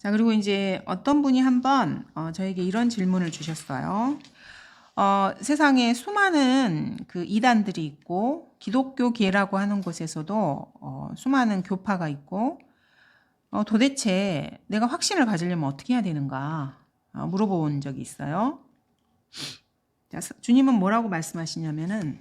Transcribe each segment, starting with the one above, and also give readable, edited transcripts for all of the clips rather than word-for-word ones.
자, 그리고 이제 어떤 분이 한번 저에게 이런 질문을 주셨어요. 세상에 수많은 그 이단들이 있고 기독교계라고 하는 곳에서도 수많은 교파가 있고 도대체 내가 확신을 가지려면 어떻게 해야 되는가 물어본 적이 있어요. 자, 주님은 뭐라고 말씀하시냐면은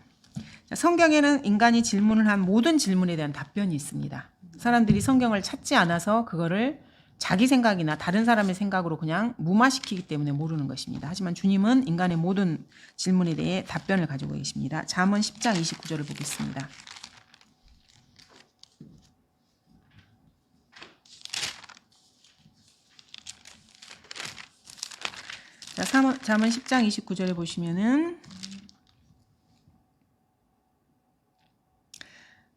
성경에는 인간이 질문을 한 모든 질문에 대한 답변이 있습니다. 사람들이 성경을 찾지 않아서 그거를 자기 생각이나 다른 사람의 생각으로 그냥 무마시키기 때문에 모르는 것입니다. 하지만 주님은 인간의 모든 질문에 대해 답변을 가지고 계십니다. 잠언 10장 29절을 보겠습니다. 자, 잠언 10장 29절에 보시면은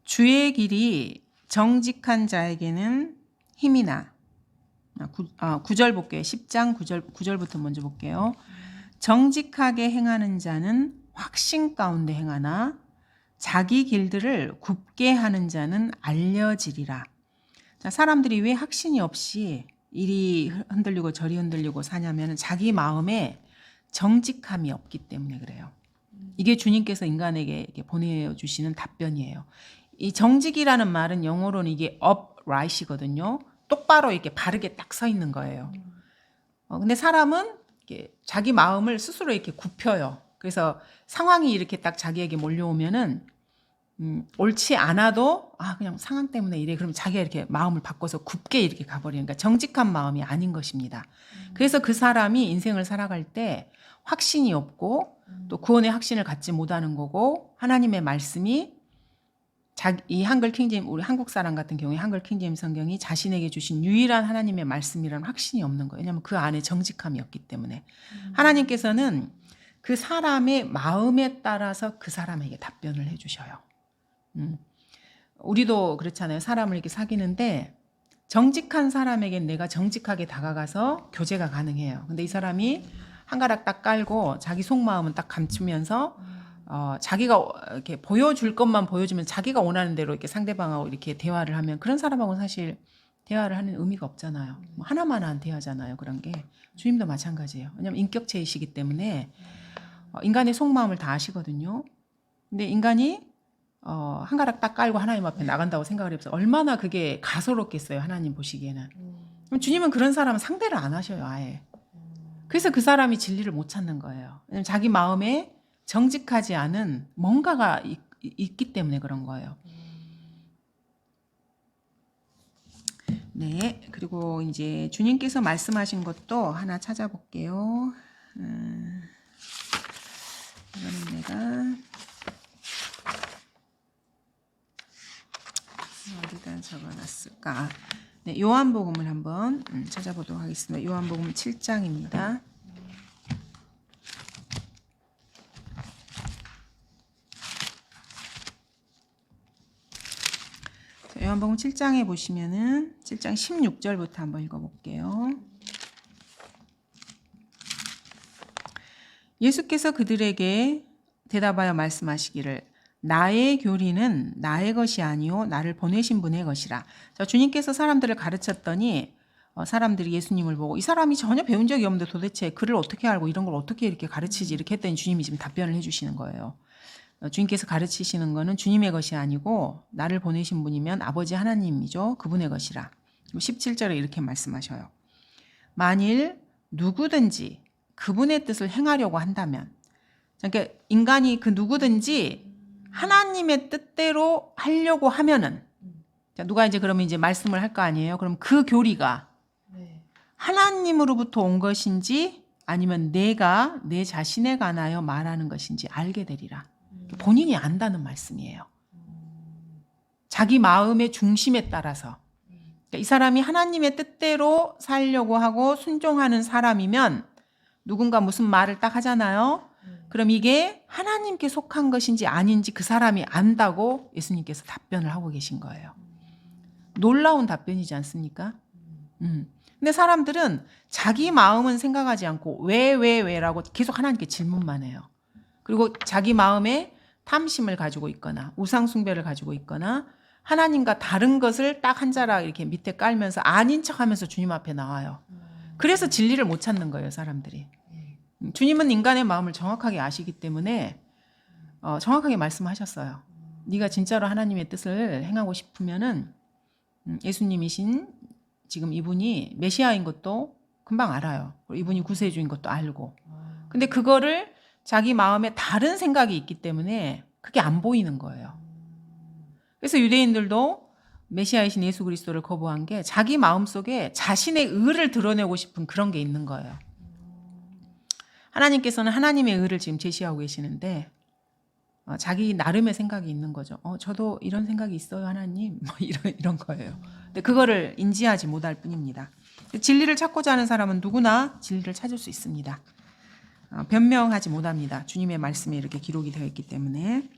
주의 길이 정직한 자에게는 힘이 나. 9절 볼게요. 10장 9절부터 먼저 볼게요. 정직하게 행하는 자는 확신 가운데 행하나 자기 길들을 굽게 하는 자는 알려지리라. 자, 사람들이 왜 확신이 없이 이리 흔들리고 저리 흔들리고 사냐면 자기 마음에 정직함이 없기 때문에 그래요. 이게 주님께서 인간에게 보내주시는 답변이에요. 이 정직이라는 말은 영어로는 이게 upright이거든요. 똑바로 이렇게 바르게 딱 서 있는 거예요. 근데 사람은 이렇게 자기 마음을 스스로 이렇게 굽혀요. 그래서 상황이 이렇게 딱 자기에게 몰려오면은 옳지 않아도 그냥 상황 때문에 이래. 그러면 자기가 이렇게 마음을 바꿔서 굽게 이렇게 가버리는, 그러니까 정직한 마음이 아닌 것입니다. 그래서 그 사람이 인생을 살아갈 때 확신이 없고 또 구원의 확신을 갖지 못하는 거고, 하나님의 말씀이 이 한글 킹제임, 우리 한국 사람 같은 경우에 한글 킹제임 성경이 자신에게 주신 유일한 하나님의 말씀이라는 확신이 없는 거예요. 왜냐하면 그 안에 정직함이 없기 때문에. 하나님께서는 그 사람의 마음에 따라서 그 사람에게 답변을 해주셔요. 우리도 그렇잖아요. 사람을 이렇게 사귀는데 정직한 사람에겐 내가 정직하게 다가가서 교제가 가능해요. 근데 이 사람이 한 가락 딱 깔고 자기 속마음은 딱 감추면서 자기가 이렇게 보여줄 것만 보여주면 자기가 원하는 대로 이렇게 상대방하고 이렇게 대화를 하면 그런 사람하고는 사실 대화를 하는 의미가 없잖아요. 하나만한 대화잖아요. 그런 게. 주님도 마찬가지예요. 왜냐하면 인격체이시기 때문에 인간의 속마음을 다 아시거든요. 근데 인간이 한 가락 딱 깔고 하나님 앞에 나간다고 생각을 해서 얼마나 그게 가소롭겠어요. 하나님 보시기에는. 그럼 주님은 그런 사람은 상대를 안 하셔요. 아예. 그래서 그 사람이 진리를 못 찾는 거예요. 왜냐면 자기 마음에 정직하지 않은 뭔가가 있기 때문에 그런 거예요. 네, 그리고 이제 주님께서 말씀하신 것도 하나 찾아볼게요. 이거는 내가 어디다 적어놨을까? 네, 요한복음을 한번 찾아보도록 하겠습니다. 요한복음 7장입니다. 요한복음 7장에 보시면은 7장 16절부터 한번 읽어볼게요. 예수께서 그들에게 대답하여 말씀하시기를 나의 교리는 나의 것이 아니요 나를 보내신 분의 것이라. 자, 주님께서 사람들을 가르쳤더니 사람들이 예수님을 보고 이 사람이 전혀 배운 적이 없는데 도대체 글을 어떻게 알고 이런 걸 어떻게 이렇게 가르치지 이렇게 했더니 주님이 지금 답변을 해주시는 거예요. 주님께서 가르치시는 거는 주님의 것이 아니고 나를 보내신 분이면 아버지 하나님이죠. 그분의 것이라. 17절에 이렇게 말씀하셔요. 만일 누구든지 그분의 뜻을 행하려고 한다면, 그러니까 인간이 그 누구든지 하나님의 뜻대로 하려고 하면은, 누가 이제 그러면 이제 말씀을 할 거 아니에요. 그럼 그 교리가 하나님으로부터 온 것인지 아니면 내가 내 자신에 관하여 말하는 것인지 알게 되리라. 본인이 안다는 말씀이에요. 자기 마음의 중심에 따라서. 그러니까 이 사람이 하나님의 뜻대로 살려고 하고 순종하는 사람이면 누군가 무슨 말을 딱 하잖아요. 그럼 이게 하나님께 속한 것인지 아닌지 그 사람이 안다고 예수님께서 답변을 하고 계신 거예요. 놀라운 답변이지 않습니까? 근데 사람들은 자기 마음은 생각하지 않고 왜라고 계속 하나님께 질문만 해요. 그리고 자기 마음에 탐심을 가지고 있거나 우상 숭배를 가지고 있거나 하나님과 다른 것을 딱 한 자락 이렇게 밑에 깔면서 아닌 척하면서 주님 앞에 나와요. 그래서 진리를 못 찾는 거예요, 사람들이. 주님은 인간의 마음을 정확하게 아시기 때문에 정확하게 말씀하셨어요. 네가 진짜로 하나님의 뜻을 행하고 싶으면은 예수님이신 지금 이분이 메시아인 것도 금방 알아요. 이분이 구세주인 것도 알고. 근데 그거를 자기 마음에 다른 생각이 있기 때문에 그게 안 보이는 거예요. 그래서 유대인들도 메시아이신 예수 그리스도를 거부한 게 자기 마음속에 자신의 의를 드러내고 싶은 그런 게 있는 거예요. 하나님께서는 하나님의 의를 지금 제시하고 계시는데 자기 나름의 생각이 있는 거죠. 저도 이런 생각이 있어요, 하나님. 뭐 이런 거예요. 근데 그거를 인지하지 못할 뿐입니다. 진리를 찾고자 하는 사람은 누구나 진리를 찾을 수 있습니다. 변명하지 못합니다. 주님의 말씀에 이렇게 기록이 되어 있기 때문에.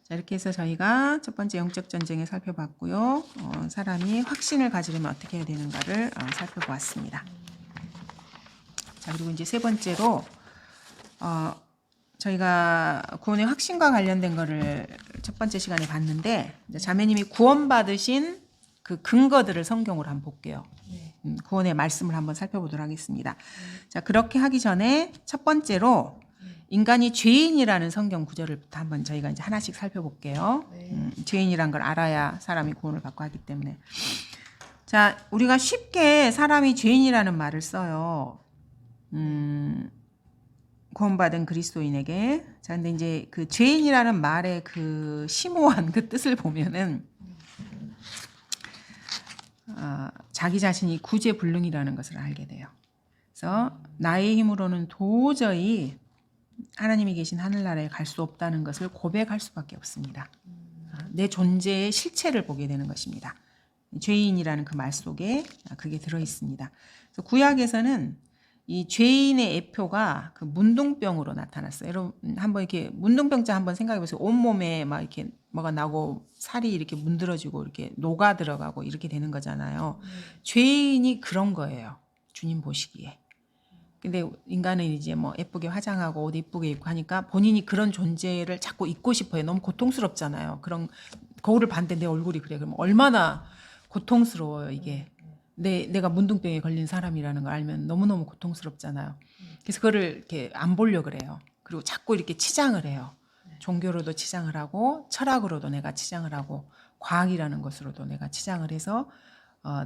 자, 이렇게 해서 저희가 첫 번째 영적 전쟁에 살펴봤고요. 사람이 확신을 가지려면 어떻게 해야 되는가를 살펴보았습니다. 자, 그리고 이제 세 번째로 저희가 구원의 확신과 관련된 거를 첫 번째 시간에 봤는데 자매님이 구원받으신 그 근거들을 성경으로 한번 볼게요. 구원의 말씀을 한번 살펴보도록 하겠습니다. 자, 그렇게 하기 전에 첫 번째로 인간이 죄인이라는 성경 구절을부터 한번 저희가 이제 하나씩 살펴볼게요. 죄인이란 걸 알아야 사람이 구원을 받고 하기 때문에. 자, 우리가 쉽게 사람이 죄인이라는 말을 써요. 구원받은 그리스도인에게. 자, 근데 이제 그 죄인이라는 말의 그 심오한 그 뜻을 보면은 자기 자신이 구제불능이라는 것을 알게 돼요. 그래서 나의 힘으로는 도저히 하나님이 계신 하늘나라에 갈 수 없다는 것을 고백할 수밖에 없습니다. 내 존재의 실체를 보게 되는 것입니다. 죄인이라는 그 말 속에 그게 들어 있습니다. 그래서 구약에서는 이 죄인의 애표가 그 문둥병으로 나타났어요. 여러분 한번 이렇게 문둥병자 한번 생각해 보세요. 온몸에 막 이렇게 뭐가 나고 살이 이렇게 문드러지고 이렇게 녹아 들어가고 이렇게 되는 거잖아요. 죄인이 그런 거예요. 주님 보시기에. 근데 인간은 이제 뭐 예쁘게 화장하고 옷 예쁘게 입고 하니까 본인이 그런 존재를 자꾸 잊고 싶어요. 너무 고통스럽잖아요. 그런 거울을 봤는데 내 얼굴이 그래. 그럼 얼마나 고통스러워요, 이게. 내가 문둥병에 걸린 사람이라는 걸 알면 너무너무 고통스럽잖아요. 그래서 그거를 이렇게 안 보려고 그래요. 그리고 자꾸 이렇게 치장을 해요. 종교로도 치장을 하고 철학으로도 내가 치장을 하고 과학이라는 것으로도 내가 치장을 해서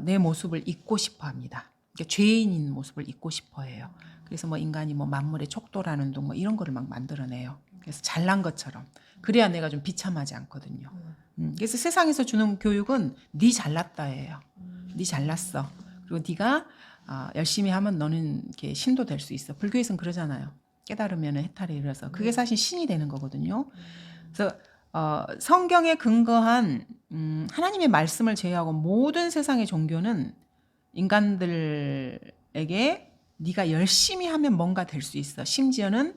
내 모습을 잊고 싶어 합니다. 그러니까 죄인인 모습을 잊고 싶어 해요. 그래서 뭐 인간이 뭐 만물의 촉도라는 둥 뭐 이런 거를 막 만들어내요. 그래서 잘난 것처럼. 그래야 내가 좀 비참하지 않거든요. 그래서 세상에서 주는 교육은 네 잘났다예요. 네 잘났어. 그리고 네가 열심히 하면 너는 이렇게 신도 될 수 있어. 불교에서는 그러잖아요. 깨달으면 해탈에 이르러서. 그게 사실 신이 되는 거거든요. 그래서 성경에 근거한 하나님의 말씀을 제외하고 모든 세상의 종교는 인간들에게 네가 열심히 하면 뭔가 될 수 있어. 심지어는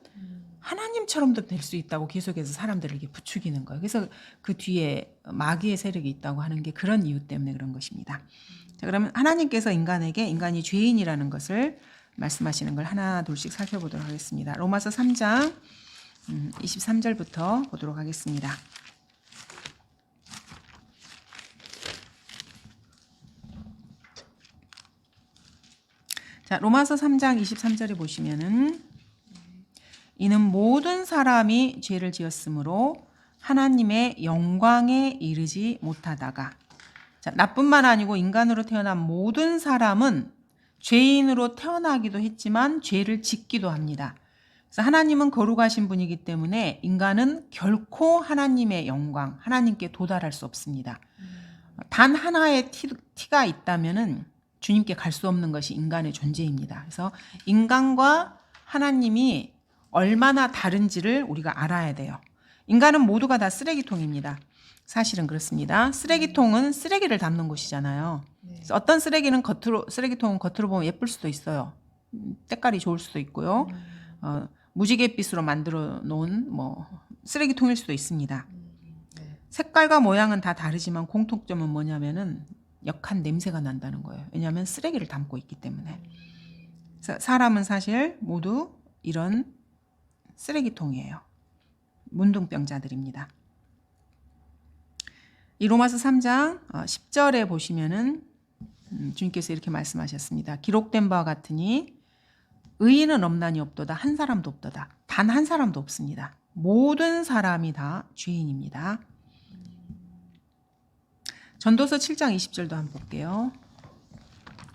하나님처럼도 될 수 있다고 계속해서 사람들을 이렇게 부추기는 거예요. 그래서 그 뒤에 마귀의 세력이 있다고 하는 게 그런 이유 때문에 그런 것입니다. 자, 그러면 하나님께서 인간에게 인간이 죄인이라는 것을 말씀하시는 걸 하나 둘씩 살펴보도록 하겠습니다. 로마서 3장 23절부터 보도록 하겠습니다. 자, 로마서 3장 23절에 보시면은 이는 모든 사람이 죄를 지었으므로 하나님의 영광에 이르지 못하다가. 자, 나뿐만 아니고 인간으로 태어난 모든 사람은 죄인으로 태어나기도 했지만 죄를 짓기도 합니다. 그래서 하나님은 거룩하신 분이기 때문에 인간은 결코 하나님의 영광, 하나님께 도달할 수 없습니다. 단 하나의 티가 있다면은 주님께 갈 수 없는 것이 인간의 존재입니다. 그래서 인간과 하나님이 얼마나 다른지를 우리가 알아야 돼요. 인간은 모두가 다 쓰레기통입니다. 사실은 그렇습니다. 쓰레기통은 쓰레기를 담는 곳이잖아요. 그래서 어떤 쓰레기통은 겉으로 보면 예쁠 수도 있어요. 때깔이 좋을 수도 있고요. 무지갯빛으로 만들어 놓은 뭐 쓰레기통일 수도 있습니다. 색깔과 모양은 다 다르지만 공통점은 뭐냐면은 역한 냄새가 난다는 거예요. 왜냐하면 쓰레기를 담고 있기 때문에. 사람은 사실 모두 이런 쓰레기통이에요. 문둥병자들입니다. 이 로마서 3장 10절에 보시면은 주님께서 이렇게 말씀하셨습니다. 기록된 바와 같으니 의인은 없나니 없도다. 한 사람도 없도다. 단 한 사람도 없습니다. 모든 사람이 다 죄인입니다. 전도서 7장 20절도 한번 볼게요.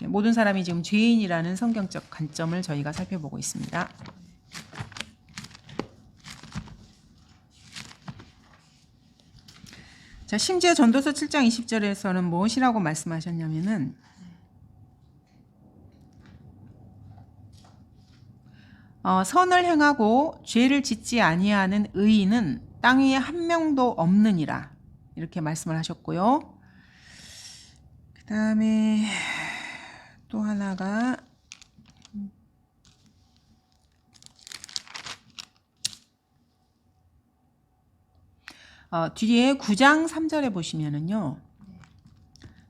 모든 사람이 지금 죄인이라는 성경적 관점을 저희가 살펴보고 있습니다. 자, 심지어 전도서 7장 20절에서는 무엇이라고 말씀하셨냐면은 선을 행하고 죄를 짓지 아니하는 의인은 땅 위에 한 명도 없느니라 이렇게 말씀을 하셨고요. 그 다음에 또 하나가 뒤에 9장 3절에 보시면은요.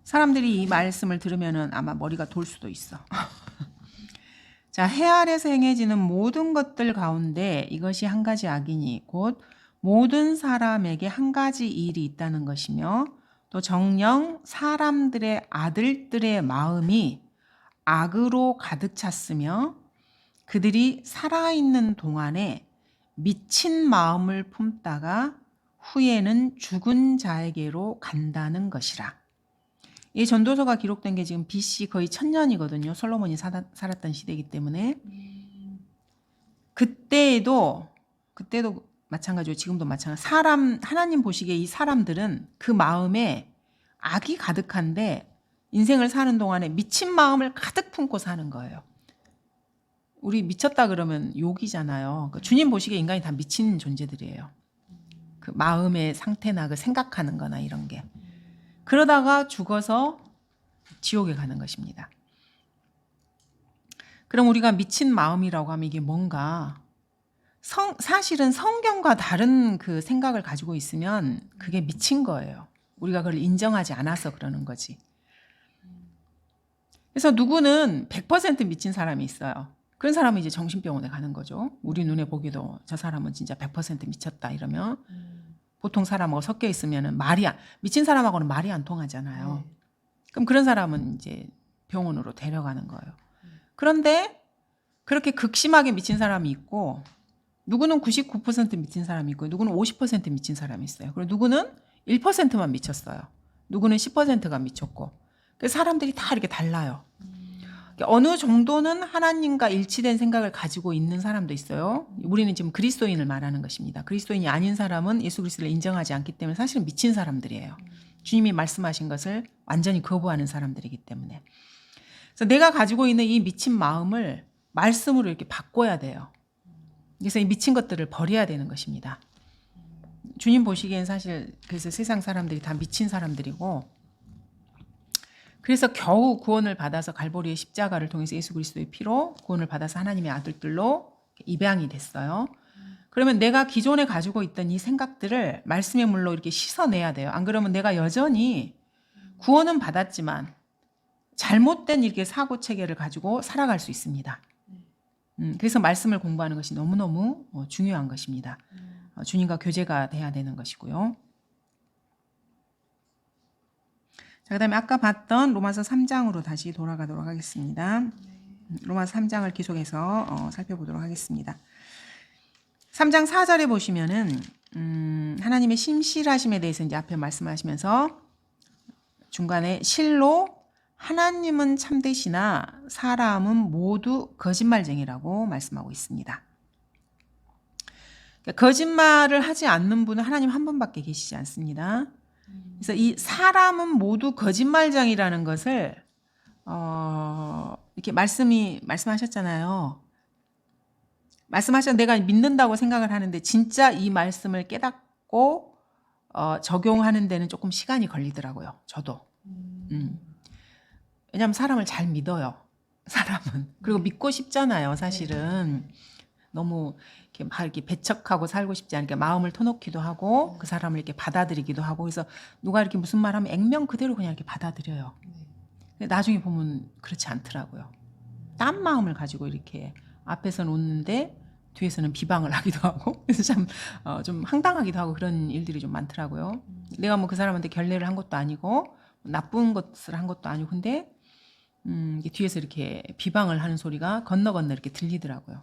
사람들이 이 말씀을 들으면은 아마 머리가 돌 수도 있어. 자, 해 아래서 행해지는 모든 것들 가운데 이것이 한 가지 악이니 곧 모든 사람에게 한 가지 일이 있다는 것이며 또 정녕 사람들의 아들들의 마음이 악으로 가득 찼으며 그들이 살아있는 동안에 미친 마음을 품다가 후에는 죽은 자에게로 간다는 것이라. 이 전도서가 기록된 게 지금 BC 거의 1000년이거든요. 솔로몬이 살았던 시대이기 때문에. 그때도 마찬가지고 지금도 마찬가지. 하나님 보시기에 이 사람들은 그 마음에 악이 가득한데 인생을 사는 동안에 미친 마음을 가득 품고 사는 거예요. 우리 미쳤다 그러면 욕이잖아요. 그러니까 주님 보시기에 인간이 다 미친 존재들이에요. 그 마음의 상태나 그 생각하는 거나 이런 게. 그러다가 죽어서 지옥에 가는 것입니다. 그럼 우리가 미친 마음이라고 하면 이게 뭔가 사실은 성경과 다른 그 생각을 가지고 있으면 그게 미친 거예요. 우리가 그걸 인정하지 않아서 그러는 거지. 그래서 누구는 100% 미친 사람이 있어요. 그런 사람은 이제 정신병원에 가는 거죠. 우리 눈에 보기도 저 사람은 진짜 100% 미쳤다 이러면 보통 사람하고 섞여 있으면 미친 사람하고는 말이 안 통하잖아요. 그럼 그런 사람은 이제 병원으로 데려가는 거예요. 그런데 그렇게 극심하게 미친 사람이 있고 누구는 99% 미친 사람이 있고 누구는 50% 미친 사람이 있어요. 그리고 누구는 1%만 미쳤어요. 누구는 10%가 미쳤고. 그래서 사람들이 다 이렇게 달라요. 어느 정도는 하나님과 일치된 생각을 가지고 있는 사람도 있어요. 우리는 지금 그리스도인을 말하는 것입니다. 그리스도인이 아닌 사람은 예수 그리스도를 인정하지 않기 때문에 사실은 미친 사람들이에요. 주님이 말씀하신 것을 완전히 거부하는 사람들이기 때문에. 그래서 내가 가지고 있는 이 미친 마음을 말씀으로 이렇게 바꿔야 돼요. 그래서 이 미친 것들을 버려야 되는 것입니다. 주님 보시기엔 사실 그래서 세상 사람들이 다 미친 사람들이고 그래서 겨우 구원을 받아서 갈보리의 십자가를 통해서 예수 그리스도의 피로 구원을 받아서 하나님의 아들들로 입양이 됐어요. 그러면 내가 기존에 가지고 있던 이 생각들을 말씀의 물로 이렇게 씻어내야 돼요. 안 그러면 내가 여전히 구원은 받았지만 잘못된 이렇게 사고 체계를 가지고 살아갈 수 있습니다. 그래서 말씀을 공부하는 것이 너무너무 중요한 것입니다. 주님과 교제가 돼야 되는 것이고요. 자, 그다음에 아까 봤던 로마서 3장으로 다시 돌아가도록 하겠습니다. 로마서 3장을 계속해서 살펴보도록 하겠습니다. 3장 4절에 보시면은 하나님의 신실하심에 대해서 이제 앞에 말씀하시면서 중간에 실로 하나님은 참되시나 사람은 모두 거짓말쟁이라고 말씀하고 있습니다. 그러니까 거짓말을 하지 않는 분은 하나님 한 분밖에 계시지 않습니다. 그래서 이 사람은 모두 거짓말쟁이라는 것을 이렇게 말씀하셨잖아요. 내가 믿는다고 생각을 하는데 진짜 이 말씀을 깨닫고 적용하는 데는 조금 시간이 걸리더라고요. 저도. 왜냐하면 사람을 잘 믿어요. 사람은. 그리고 믿고 싶잖아요. 사실은. 너무 이렇게 막 이렇게 배척하고 살고 싶지 않으니까 마음을 터놓기도 하고 그 사람을 이렇게 받아들이기도 하고 그래서 누가 이렇게 무슨 말 하면 액면 그대로 그냥 이렇게 받아들여요. 근데 나중에 보면 그렇지 않더라고요. 딴 마음을 가지고 이렇게 앞에서 놓는데 뒤에서는 비방을 하기도 하고 그래서 참 좀 황당하기도 하고 그런 일들이 좀 많더라고요. 내가 뭐 그 사람한테 결례를 한 것도 아니고 나쁜 것을 한 것도 아니고 근데 이게 뒤에서 이렇게 비방을 하는 소리가 건너 이렇게 들리더라고요.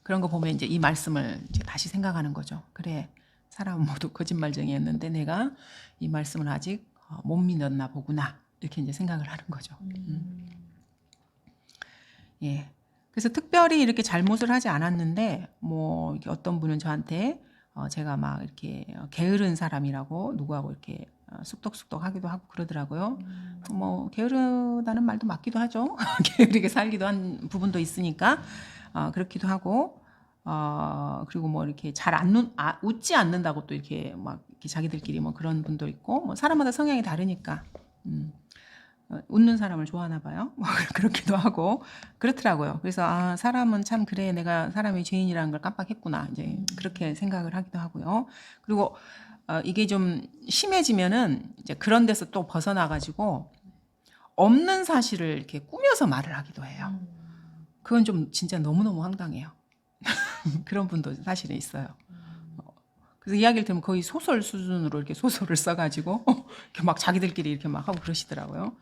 그런 거 보면 이제 이 말씀을 이제 다시 생각하는 거죠. 그래, 사람은 모두 거짓말쟁이였는데 내가 이 말씀을 아직 못 믿었나 보구나. 이렇게 이제 생각을 하는 거죠. 예. 그래서 특별히 이렇게 잘못을 하지 않았는데 뭐 이렇게 어떤 분은 저한테 제가 막 이렇게 게으른 사람이라고 누구하고 이렇게 쑥덕쑥덕 하기도 하고 그러더라고요. 뭐 게으르다는 말도 맞기도 하죠. 게으르게 살기도 한 부분도 있으니까 그렇기도 하고 그리고 뭐 이렇게 잘 웃지 않는다고 또 이렇게 막 이렇게 자기들끼리 뭐 그런 분도 있고 뭐 사람마다 성향이 다르니까 웃는 사람을 좋아하나 봐요. 뭐 그렇기도 하고 그렇더라고요. 그래서 사람은 참 그래 내가 사람이 죄인이라는 걸 깜빡했구나 이제 그렇게 생각을 하기도 하고요. 그리고 이게 좀 심해지면은 이제 그런 데서 또 벗어나가지고 없는 사실을 이렇게 꾸며서 말을 하기도 해요. 그건 좀 진짜 너무너무 황당해요. 그런 분도 사실은 있어요. 그래서 이야기를 들으면 거의 소설 수준으로 이렇게 소설을 써가지고 이렇게 막 자기들끼리 이렇게 막 하고 그러시더라고요.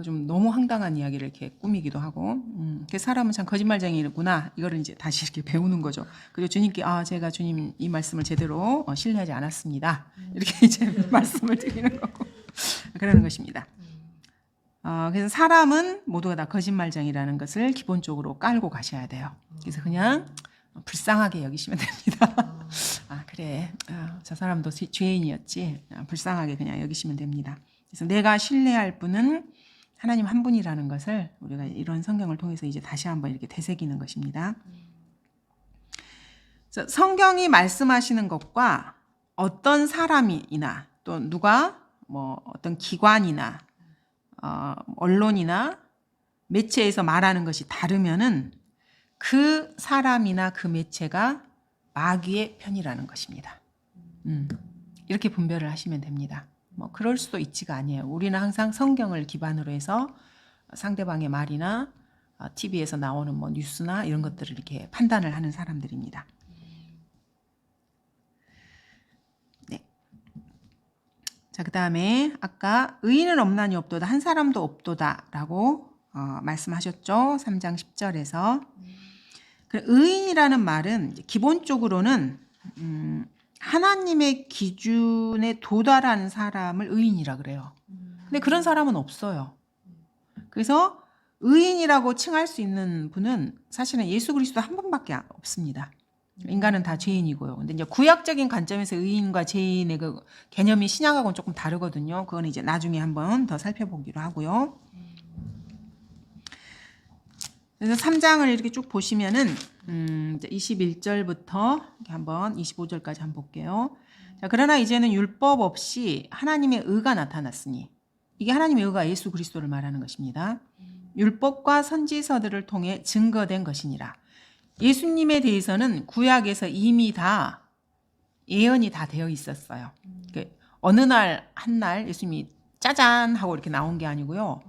좀 너무 황당한 이야기를 이렇게 꾸미기도 하고, 그 사람은 참 거짓말쟁이구나. 이거를 이제 다시 이렇게 배우는 거죠. 그리고 주님께 제가 주님 이 말씀을 제대로 신뢰하지 않았습니다. 이렇게 이제 말씀을 드리는 거고 그러는 것입니다. 그래서 사람은 모두가 다 거짓말쟁이라는 것을 기본적으로 깔고 가셔야 돼요. 그래서 그냥 불쌍하게 여기시면 됩니다. 그래, 저 사람도 죄인이었지. 불쌍하게 그냥 여기시면 됩니다. 그래서 내가 신뢰할 분은 하나님 한 분이라는 것을 우리가 이런 성경을 통해서 이제 다시 한번 이렇게 되새기는 것입니다. 그래서 성경이 말씀하시는 것과 어떤 사람이나 또 누가 뭐 어떤 기관이나 언론이나 매체에서 말하는 것이 다르면은 그 사람이나 그 매체가 마귀의 편이라는 것입니다. 이렇게 분별을 하시면 됩니다. 뭐 그럴 수도 있지가 아니에요. 우리는 항상 성경을 기반으로 해서 상대방의 말이나 TV에서 나오는 뭐 뉴스나 이런 것들을 이렇게 판단을 하는 사람들입니다. 네. 자, 그다음에 아까 의인은 없나니 없도다 한 사람도 없도다라고 말씀하셨죠. 3장 10절에서. 의인이라는 말은 기본적으로는 하나님의 기준에 도달하는 사람을 의인이라 그래요. 근데 그런 사람은 없어요. 그래서 의인이라고 칭할 수 있는 분은 사실은 예수 그리스도 한 분밖에 없습니다. 인간은 다 죄인이고요. 근데 이제 구약적인 관점에서 의인과 죄인의 그 개념이 신약하고는 조금 다르거든요. 그건 이제 나중에 한번 더 살펴보기로 하고요. 그래서 3장을 이렇게 쭉 보시면은 21절부터 이렇게 한번 25절까지 한번 볼게요. 자, 그러나 이제는 율법 없이 하나님의 의가 나타났으니 이게 하나님의 의가 예수 그리스도를 말하는 것입니다. 율법과 선지서들을 통해 증거된 것이니라. 예수님에 대해서는 구약에서 이미 다 예언이 다 되어 있었어요. 어느 날 한 날 예수님이 짜잔 하고 이렇게 나온 게 아니고요.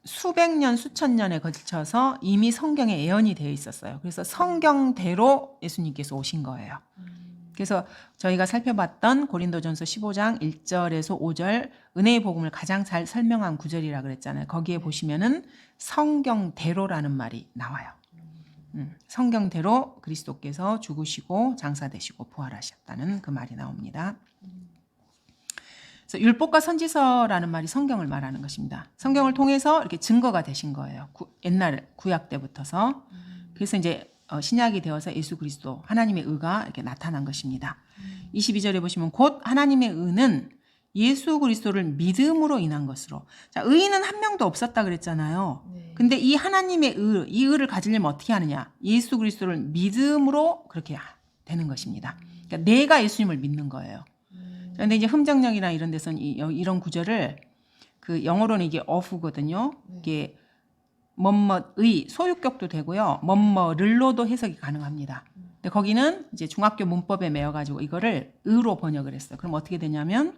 수백 년, 수천 년에 걸쳐서 이미 성경에 예언이 되어 있었어요. 그래서 성경대로 예수님께서 오신 거예요. 그래서 저희가 살펴봤던 고린도전서 15장 1절에서 5절 은혜의 복음을 가장 잘 설명한 구절이라 그랬잖아요. 거기에 보시면은 성경대로라는 말이 나와요. 성경대로 그리스도께서 죽으시고 장사되시고 부활하셨다는 그 말이 나옵니다. 그래서 율법과 선지서라는 말이 성경을 말하는 것입니다. 성경을 통해서 이렇게 증거가 되신 거예요. 옛날 구약 때부터서. 그래서 이제 신약이 되어서 예수 그리스도 하나님의 의가 이렇게 나타난 것입니다. 22절에 보시면 곧 하나님의 의는 예수 그리스도를 믿음으로 인한 것으로. 자, 의인은 한 명도 없었다 그랬잖아요. 근데 이 하나님의 의, 이 의를 가지려면 어떻게 하느냐? 예수 그리스도를 믿음으로 그렇게 되는 것입니다. 그러니까 내가 예수님을 믿는 거예요. 그런데 이제 흠정령이나 이런 데서는 이런 구절을 그 영어로는 이게 of거든요. 이게 뭐뭐의 소유격도 되고요. 뭐뭐를로도 해석이 가능합니다. 근데 거기는 이제 중학교 문법에 매여가지고 이거를 의로 번역을 했어요. 그럼 어떻게 되냐면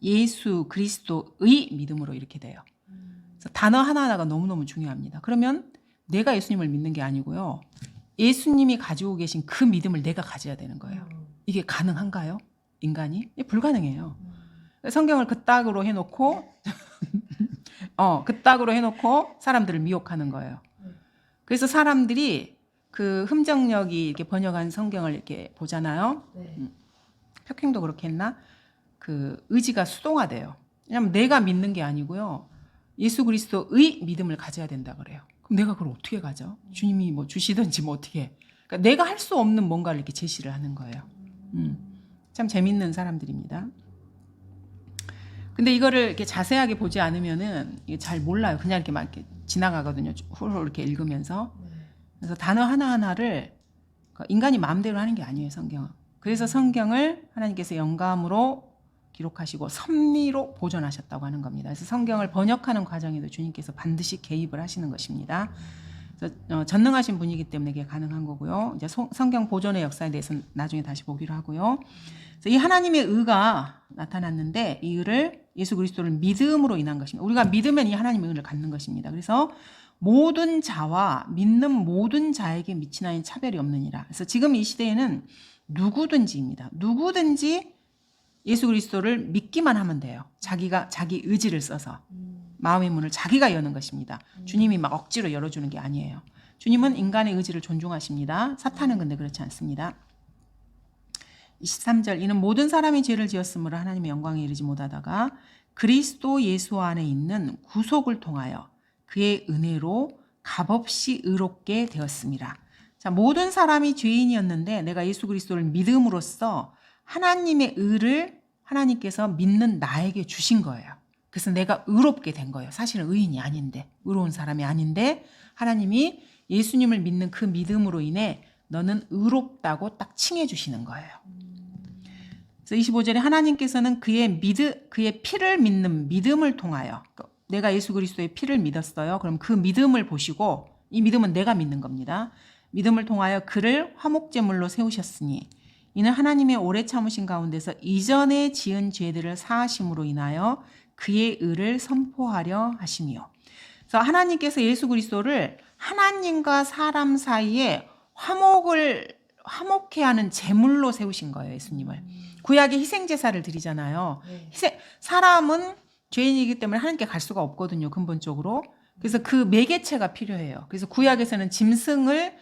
예수 그리스도의 믿음으로 이렇게 돼요. 그래서 단어 하나하나가 너무너무 중요합니다. 그러면 내가 예수님을 믿는 게 아니고요. 예수님이 가지고 계신 그 믿음을 내가 가져야 되는 거예요. 이게 가능한가요? 인간이? 불가능해요. 성경을 그따구로 해놓고 그따구로 해놓고 사람들을 미혹하는 거예요. 그래서 사람들이 그 흠정역이 이렇게 번역한 성경을 이렇게 보잖아요. 혁행도 그렇게 했나? 그 의지가 수동화돼요. 왜냐하면 내가 믿는 게 아니고요. 예수 그리스도의 믿음을 가져야 된다 그래요. 그럼 내가 그걸 어떻게 가져? 주님이 뭐 주시든지 뭐 어떻게. 그러니까 내가 할 수 없는 뭔가를 이렇게 제시를 하는 거예요. 참 재밌는 사람들입니다. 근데 이거를 이렇게 자세하게 보지 않으면은 이게 잘 몰라요. 그냥 이렇게 막 이렇게 지나가거든요. 훌훌 이렇게 읽으면서. 그래서 단어 하나하나를 인간이 마음대로 하는 게 아니에요, 성경은. 그래서 성경을 하나님께서 영감으로 기록하시고 섭리로 보존하셨다고 하는 겁니다. 그래서 성경을 번역하는 과정에도 주님께서 반드시 개입을 하시는 것입니다. 그래서 전능하신 분이기 때문에 이게 가능한 거고요. 이제 성경 보존의 역사에 대해서는 나중에 다시 보기로 하고요. 그래서 이 하나님의 의가 나타났는데 이 의를 예수 그리스도를 믿음으로 인한 것입니다. 우리가 믿으면 이 하나님의 의를 갖는 것입니다. 그래서 모든 자와 믿는 모든 자에게 미치나인 차별이 없느니라. 그래서 지금 이 시대에는 누구든지입니다. 누구든지 예수 그리스도를 믿기만 하면 돼요. 자기가 자기 의지를 써서 마음의 문을 자기가 여는 것입니다. 주님이 막 억지로 열어주는 게 아니에요. 주님은 인간의 의지를 존중하십니다. 사탄은 근데 그렇지 않습니다. 23절 이는 모든 사람이 죄를 지었으므로 하나님의 영광에 이르지 못하다가 그리스도 예수 안에 있는 구속을 통하여 그의 은혜로 값없이 의롭게 되었습니다. 자, 모든 사람이 죄인이었는데 내가 예수 그리스도를 믿음으로써 하나님의 의를 하나님께서 믿는 나에게 주신 거예요. 그래서 내가 의롭게 된 거예요. 사실은 의인이 아닌데, 의로운 사람이 아닌데 하나님이 예수님을 믿는 그 믿음으로 인해 너는 의롭다고 딱 칭해 주시는 거예요. 그래서 25절에 하나님께서는 그의 피를 믿는 믿음을 통하여 내가 예수 그리스도의 피를 믿었어요. 그럼 그 믿음을 보시고 이 믿음은 내가 믿는 겁니다. 믿음을 통하여 그를 화목제물로 세우셨으니 이는 하나님의 오래 참으신 가운데서 이전에 지은 죄들을 사하심으로 인하여 그의 의를 선포하려 하심이요. 그래서 하나님께서 예수 그리스도를 하나님과 사람 사이에 화목해 하는 제물로 세우신 거예요. 예수님을. 구약에 희생제사를 드리잖아요. 사람은 죄인이기 때문에 하나님께 갈 수가 없거든요. 근본적으로. 그래서 그 매개체가 필요해요. 그래서 구약에서는 짐승을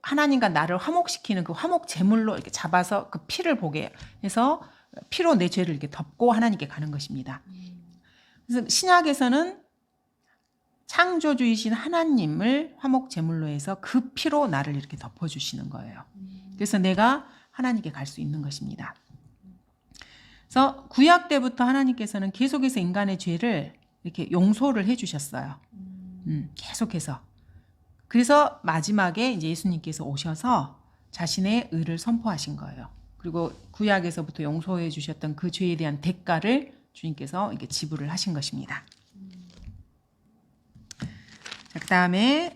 하나님과 나를 화목시키는 그 화목 제물로 이렇게 잡아서 그 피를 보게 해서 피로 내 죄를 이렇게 덮고 하나님께 가는 것입니다. 그래서 신약에서는 창조주이신 하나님을 화목 제물로 해서 그 피로 나를 이렇게 덮어주시는 거예요. 그래서 내가 하나님께 갈 수 있는 것입니다. 그래서 구약 때부터 하나님께서는 계속해서 인간의 죄를 이렇게 용서를 해주셨어요. 계속해서. 그래서 마지막에 이제 예수님께서 오셔서 자신의 의를 선포하신 거예요. 그리고 구약에서부터 용서해 주셨던 그 죄에 대한 대가를 주님께서 이렇게 지불을 하신 것입니다. 자, 그다음에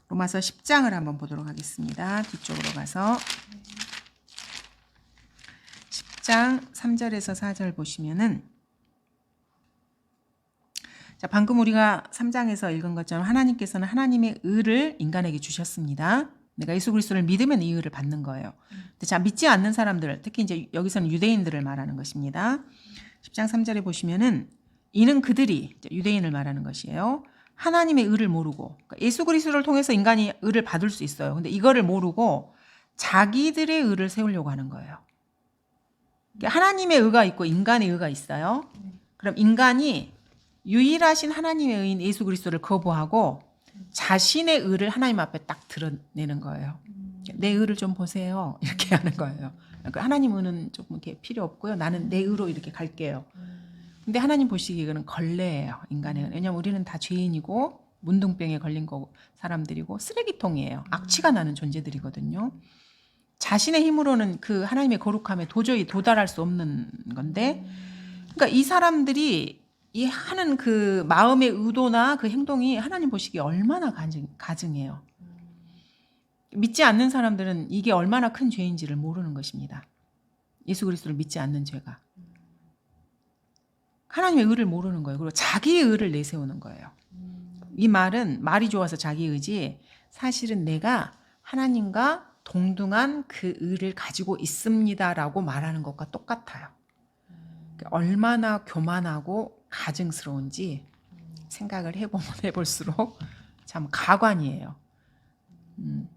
로마서 10장을 한번 보도록 하겠습니다. 뒤쪽으로 가서 10장 3절에서 4절 보시면은 자, 방금 우리가 3장에서 읽은 것처럼 하나님께서는 하나님의 의를 인간에게 주셨습니다. 내가 예수 그리스도를 믿으면 이 의를 받는 거예요. 근데 자, 믿지 않는 사람들, 특히 이제 여기서는 유대인들을 말하는 것입니다. 10장 3절에 보시면은 이는 그들이 유대인을 말하는 것이에요. 하나님의 의를 모르고 그러니까 예수 그리스도를 통해서 인간이 의를 받을 수 있어요. 근데 이거를 모르고 자기들의 의를 세우려고 하는 거예요. 하나님의 의가 있고 인간의 의가 있어요. 그럼 인간이 유일하신 하나님의 의인 예수 그리스도를 거부하고 자신의 의를 하나님 앞에 딱 드러내는 거예요. 내 의를 좀 보세요. 이렇게 하는 거예요. 그러니까 하나님 의는 좀 이렇게 필요 없고요. 나는 내 의로 이렇게 갈게요. 근데 하나님 보시기에 이거는 걸레예요. 인간의 의는. 왜냐하면 우리는 다 죄인이고 문둥병에 걸린 사람들이고 쓰레기통이에요. 악취가 나는 존재들이거든요. 자신의 힘으로는 그 하나님의 거룩함에 도저히 도달할 수 없는 건데 그러니까 이 사람들이 이 하는 그 마음의 의도나 그 행동이 하나님 보시기에 얼마나 가증해요. 믿지 않는 사람들은 이게 얼마나 큰 죄인지를 모르는 것입니다. 예수 그리스도를 믿지 않는 죄가. 하나님의 의를 모르는 거예요. 그리고 자기의 의를 내세우는 거예요. 이 말은 말이 좋아서 자기 의지 사실은 내가 하나님과 동등한 그 의를 가지고 있습니다라고 말하는 것과 똑같아요. 얼마나 교만하고 가증스러운지 생각을 해보면 해볼수록 참 가관이에요. 그러니까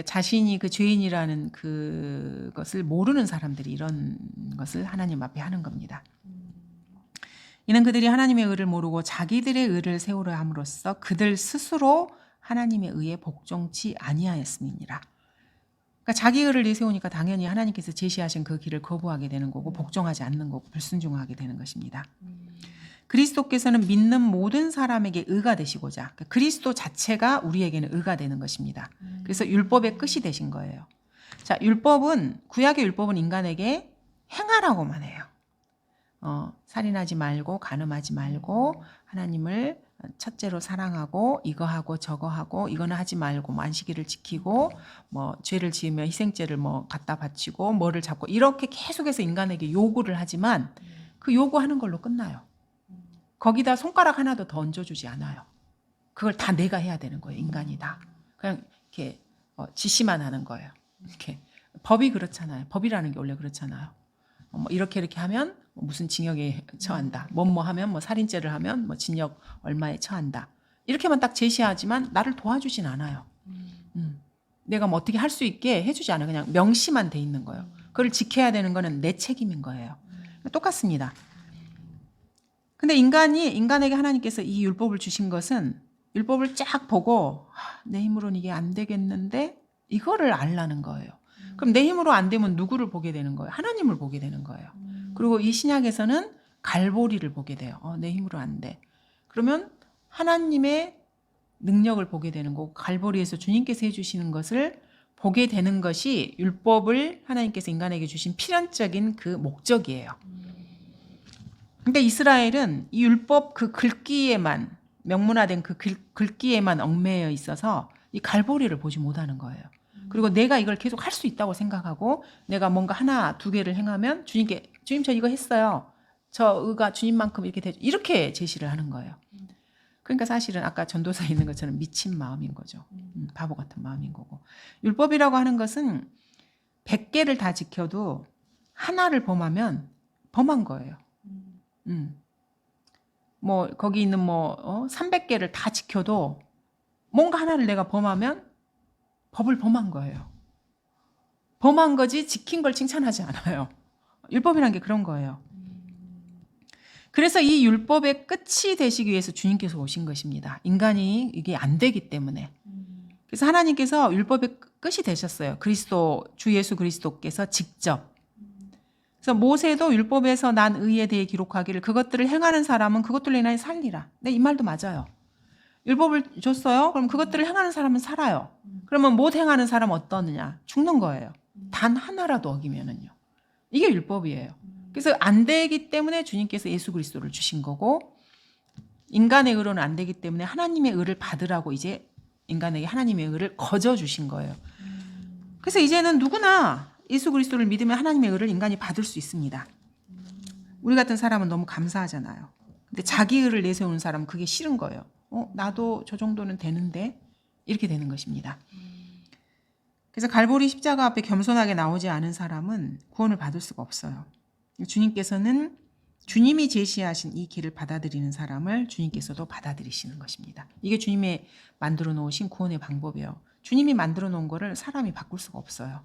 자신이 그 죄인이라는 그것을 모르는 사람들이 이런 것을 하나님 앞에 하는 겁니다. 이는 그들이 하나님의 의를 모르고 자기들의 의를 세우려 함으로써 그들 스스로 하나님의 의에 복종치 아니하였음이니라. 그러니까 자기 의를 내세우니까 당연히 하나님께서 제시하신 그 길을 거부하게 되는 거고 복종하지 않는 거고 불순종하게 되는 것입니다. 그리스도께서는 믿는 모든 사람에게 의가 되시고자, 그러니까 그리스도 자체가 우리에게는 의가 되는 것입니다. 그래서 율법의 끝이 되신 거예요. 자, 구약의 율법은 인간에게 행하라고만 해요. 살인하지 말고 간음하지 말고 하나님을 첫째로 사랑하고 이거 하고 저거 하고 이거는 하지 말고 뭐 안식일을 지키고 뭐 죄를 지으면 희생제를 뭐 갖다 바치고 뭐를 잡고 이렇게 계속해서 인간에게 요구를 하지만 그 요구하는 걸로 끝나요. 거기다 손가락 하나도 더 얹어주지 않아요. 그걸 다 내가 해야 되는 거예요. 인간이 다. 그냥 이렇게 지시만 하는 거예요. 이렇게 법이 그렇잖아요. 법이라는 게 원래 그렇잖아요. 뭐 이렇게 하면 무슨 징역에 처한다. 뭐뭐 하면 뭐 살인죄를 하면 뭐 징역 얼마에 처한다. 이렇게만 딱 제시하지만 나를 도와주진 않아요. 내가 뭐 어떻게 할 수 있게 해주지 않아요. 그냥 명시만 돼 있는 거예요. 그걸 지켜야 되는 거는 내 책임인 거예요. 똑같습니다. 근데 인간에게 하나님께서 이 율법을 주신 것은 율법을 쫙 보고 내 힘으로는 이게 안 되겠는데 이거를 알라는 거예요. 그럼 내 힘으로 안 되면 누구를 보게 되는 거예요? 하나님을 보게 되는 거예요. 그리고 이 신약에서는 갈보리를 보게 돼요. 내 힘으로 안 돼. 그러면 하나님의 능력을 보게 되는 거고 갈보리에서 주님께서 해주시는 것을 보게 되는 것이 율법을 하나님께서 인간에게 주신 필연적인 그 목적이에요. 근데 이스라엘은 이 율법 그 글귀에만 명문화된 그 글귀에만 얽매여 있어서 이 갈보리를 보지 못하는 거예요. 그리고 내가 이걸 계속 할 수 있다고 생각하고 내가 뭔가 하나 두 개를 행하면 주님께 주님 저 이거 했어요. 저 의가 주님만큼 이렇게 되죠. 이렇게 제시를 하는 거예요. 그러니까 사실은 아까 전도서에 있는 것처럼 미친 마음인 거죠. 바보 같은 마음인 거고. 율법이라고 하는 것은 100개를 다 지켜도 하나를 범하면 범한 거예요. 뭐 거기 있는 300개를 다 지켜도 뭔가 하나를 내가 범하면 법을 범한 거예요. 범한 거지 지킨 걸 칭찬하지 않아요. 율법이란 게 그런 거예요. 그래서 이 율법의 끝이 되시기 위해서 주님께서 오신 것입니다. 인간이 이게 안 되기 때문에. 그래서 하나님께서 율법의 끝이 되셨어요. 주 예수 그리스도께서 직접. 그래서 모세도 율법에서 난 의에 대해 기록하기를 그것들을 행하는 사람은 그것들로 인하여 살리라. 네, 이 말도 맞아요. 율법을 줬어요. 그럼 그것들을 행하는 사람은 살아요. 그러면 못 행하는 사람은 어떠느냐? 죽는 거예요. 단 하나라도 어기면은요. 이게 율법이에요. 그래서 안 되기 때문에 주님께서 예수 그리스도를 주신 거고 인간의 의로는 안 되기 때문에 하나님의 의를 받으라고 이제 인간에게 하나님의 의를 거저 주신 거예요. 그래서 이제는 누구나 예수 그리스도를 믿으면 하나님의 의를 인간이 받을 수 있습니다. 우리 같은 사람은 너무 감사하잖아요. 근데 자기 의를 내세우는 사람은 그게 싫은 거예요. 나도 저 정도는 되는데 이렇게 되는 것입니다. 그래서 갈보리 십자가 앞에 겸손하게 나오지 않은 사람은 구원을 받을 수가 없어요. 주님께서는 주님이 제시하신 이 길을 받아들이는 사람을 주님께서도 받아들이시는 것입니다. 이게 주님이 만들어 놓으신 구원의 방법이에요. 주님이 만들어 놓은 거를 사람이 바꿀 수가 없어요.